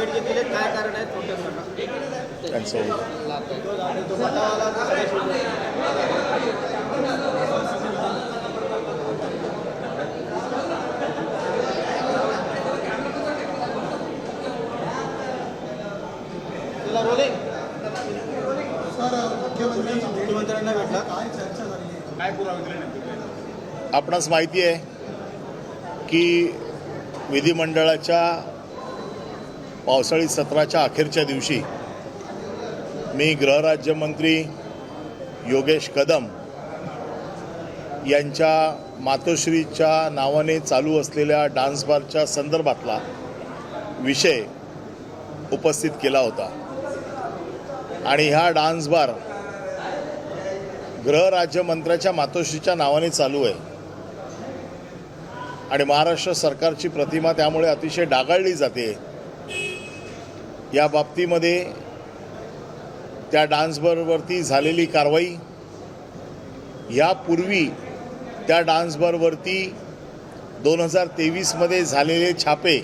भेट घेतली, काय कारण आहे मुख्यमंत्र्यांना भेटला, काय चर्चा झाली, काय पुरावे दिले? आपणास माहिती आहे की विधिमंडळाच्या पावसाळी सत्राच्या अखेरच्या दिवशी मी गृहराज्यमंत्री योगेश कदम यांच्या मातोश्रीच्या नावाने चालू असलेल्या डान्स बारच्या संदर्भातला विषय उपस्थित केला होता आणि ह्या डान्स बार गृहराज्यमंत्र्याच्या मातोश्रीच्या नावाने चालू आहे आणि महाराष्ट्र सरकारची प्रतिमा त्यामुळे अतिशय डागाळली जाते। या बाबतीमध्ये त्या डान्स बारवरती झालेली कारवाई, यापूर्वी त्या डान्स बारवरती 2023 मध्ये झालेले छापे,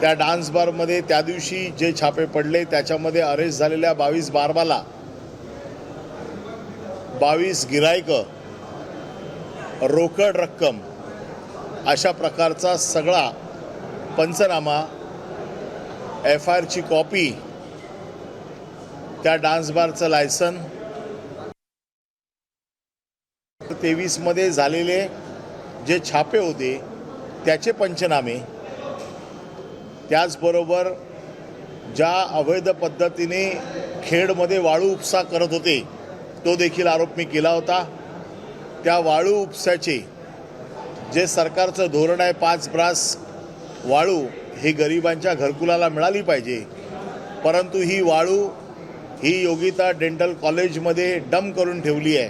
त्या डान्स बारमध्ये त्या दिवशी जे छापे पडले त्याच्यामध्ये अरेस्ट झालेल्या 22 बारबाला, 22 गिरायकं, रोकड रक्कम, अशा प्रकारचा सगळा पंचनामा, FIR ची कॉपी, त्या डान्स बारचं लायसन, 23 मध्ये झालेले जे छापे होते त्याचे पंचनामे, त्याचबरोबर ज्या अवैध पद्धतीने खेडमध्ये वाळू उपसा करत होते तो देखील आरोप मी केला होता। त्या वाळू उपसाचे जे सरकारचं धोरण आहे, 5 ब्रास वाळू ही गरिबांच्या घरकुलाला मिळाली पाहिजे, परंतु ही वाळू ही योगिता डेंटल कॉलेजमध्ये डंप करून ठेवली आहे।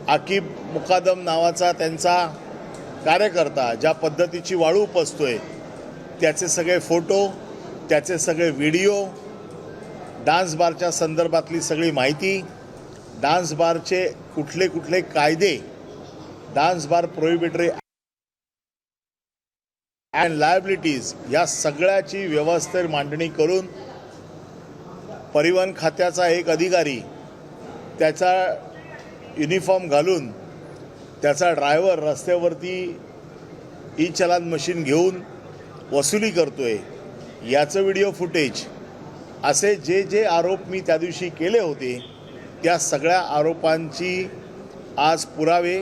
आकिब मुकादम नावाचा त्यांचा कार्यकर्ता ज्या पद्धतीची वाळू उपसतोय त्याचे सगळे फोटो, त्याचे सगळे व्हिडिओ, डान्स बारच्या संदर्भातली सगळी माहिती, डान्स बारचे कुठले कुठले कायदे, dance bar prohibitory and liabilities, या सगळ्याची व्यवस्थेत मांडणी करून परिवहन खात्याचा एक अधिकारी त्याचा युनिफॉर्म घालून त्याचा ड्रायव्हर रस्त्यावरती ई चलान मशीन घेऊन वसुली करतोय, याचं व्हिडिओ फुटेज, असे जे जे आरोप मी त्या दिवशी केले होते त्या सगळ्या आरोपांची आज पुरावे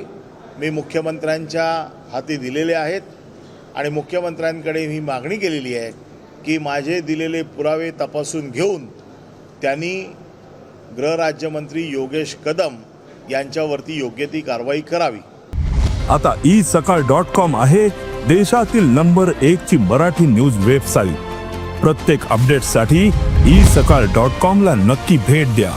मी मुख्यमंत्र्यांच्या हाती दिलेले आहेत आणि मुख्यमंत्र्यांकडे ही मागणी केलेली आहे की माझे दिलेले पुरावे तपासून घेऊन त्यांनी गृहराज्यमंत्री योगेश कदम यांच्यावरती योग्य ती कारवाई करावी। आता isakal.com आहे देशातील नंबर 1 ची मराठी न्यूज वेबसाईट। प्रत्येक अपडेटसाठी isakal.com ला नक्की भेट द्या।